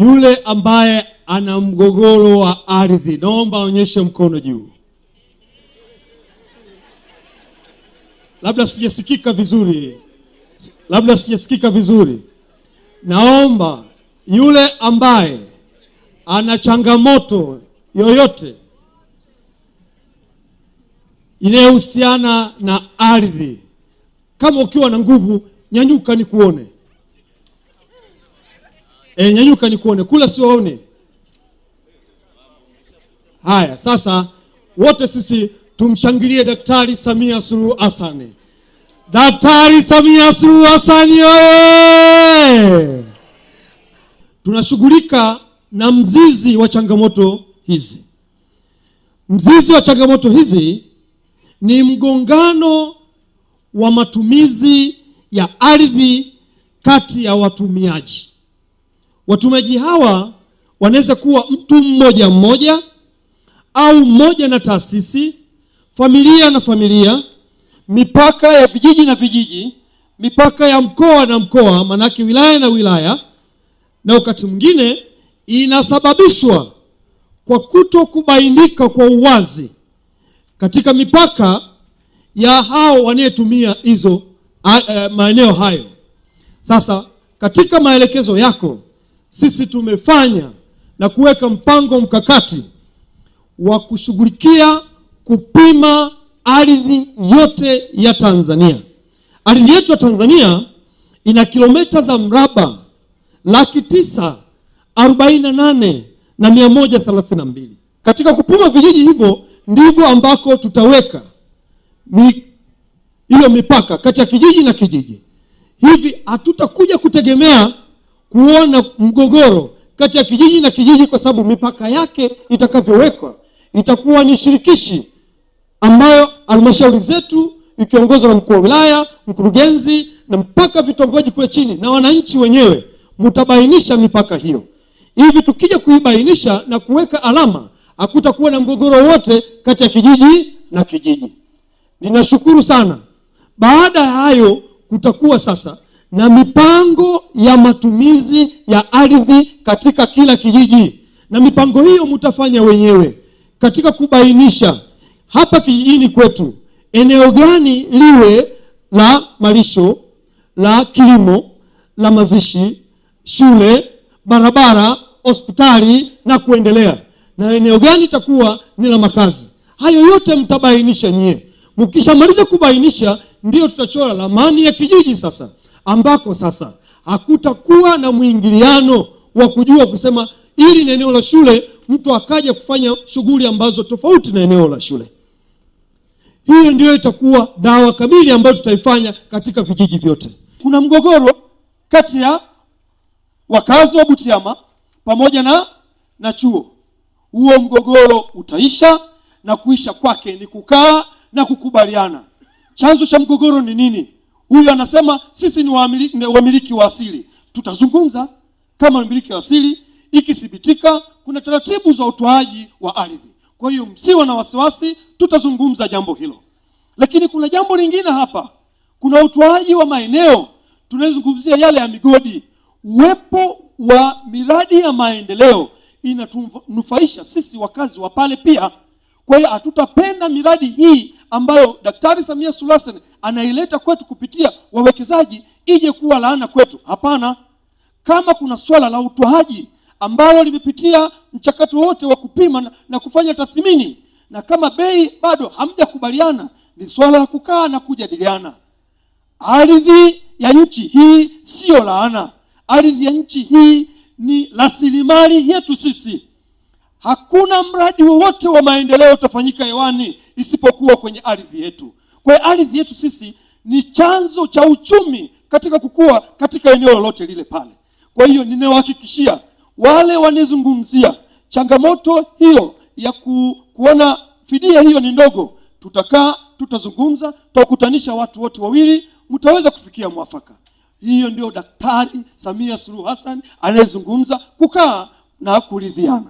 Yule ambaye ana mgogoro wa ardhi, naomba aonyeshe mkono juu. Labda sijasikika vizuri. Naomba yule ambaye ana changamoto yoyote inayohusiana na ardhi, kama ukiwa na nguvu, nyanyuka nikuone. Nyanyuka nikuone, kula siwaone. Haya, sasa wote sisi tumshangilie Daktari Samia Suluhu Hassan. Daktari Samia Suluhu Hassan oye! Tunashughulika na mzizi wa changamoto hizi. Mzizi wa changamoto hizi ni mgongano wa matumizi ya ardhi kati ya watumiaji. Watumiaji hawa wanaweza kuwa mtu mmoja mmoja au mmoja na taasisi, familia na familia, mipaka ya vijiji na vijiji, mipaka ya mkoa na mkoa, manake wilaya na wilaya, na wakati mwingine inasababishwa kwa kutokubainika kwa uwazi katika mipaka ya hao wanayetumia hizo maeneo hayo. Sasa katika maelekezo yako sisi tumefanya na kuweka mpango mkakati wa kushughulikia kupima ardhi yote ya Tanzania. Ardhi yetu ya Tanzania ina kilomita za mraba 948,132. Katika kupima vijiji hivyo ndivyo ambako tutaweka hiyo mipaka kati ya kijiji na kijiji. Hivi hatutakuja kutegemea kuona mgogoro kati ya kijiji na kijiji, kwa sababu mipaka yake itakavyowekwa itakuwa ni shirikishi, ambayo halmashauri zetu ikiongozwa na mkuu wa wilaya, mkurugenzi, na mpaka vitongoji kule chini na wananchi wenyewe mtabainisha mipaka hiyo. Hivi tukija kuibainisha na kuweka alama, hakutakuwa na mgogoro wote kati ya kijiji na kijiji. Ninashukuru sana. Baada ya hayo kutakuwa sasa na mipango ya matumizi ya ardhi katika kila kijiji, na mipango hiyo mtafanya wenyewe katika kubainisha hapa kijijini kwetu eneo gani liwe la malisho, la kilimo, la mazishi, shule, barabara, hospitali na kuendelea, na eneo gani itakuwa ni la makazi. Hayo yote mtabainisha nyie. Mkishamaliza kubainisha, ndio tutachora ramani ya kijiji sasa, ambako sasa hakutakuwa na mwingiliano wa kujua kusema ili ni eneo la shule, mtu akaja kufanya shughuli ambazo tofauti na eneo la shule. Hiyo ndio itakuwa dawa kamili ambayo tutaifanya katika vijiji vyote. Kuna mgogoro kati ya wakazi wa Butiama pamoja na chuo. Huo mgogoro utaisha, na kuisha kwake ni kukaa na kukubaliana. Chanzo cha mgogoro ni nini? Huyu anasema sisi ni wamiliki wa asili. Tutazungumza kama wamiliki wa asili, ikithibitika kuna taratibu za utoaji wa ardhi. Kwa hiyo msiwe na wasiwasi, tutazungumza jambo hilo. Lakini kuna jambo lingine hapa. Kuna utoaji wa maeneo, tunazungumzia yale ya migodi. Uwepo wa miradi ya maendeleo inatunufaisha sisi wakazi wa pale pia. Kwa hiyo hatutapenda miradi hii ambayo Daktari Samia Suluhu Hassan anaileta kwetu kupitia wawekezaji ije kuwa laana kwetu. Hapana. Kama kuna swala la utoaji ambalo limepitia mchakato wote wa kupima na kufanya tathmini, na kama bei bado hamjakubaliana, ni swala la kukaa na kujadiliana. Ardhi ya nchi hii sio laana. Ardhi ya nchi hii ni rasilimali yetu sisi. Hakuna mradi wowote wa maendeleo utafanyika hewani isipokuwa kwenye ardhi yetu. Kwa hiyo ardhi yetu sisi ni chanzo cha uchumi katika kukua katika eneo lolote lile pale. Kwa hiyo ninawahakikishia wale wanezungumzia changamoto hiyo ya kuona fidia hiyo ni ndogo, tutakaa, tutazungumza, tutakutanisha watu wote wawili, mtaweza kufikia mwafaka. Hiyo ndio Daktari Samia Suluhu Hassan anayezungumza, kukaa na kuridhiana.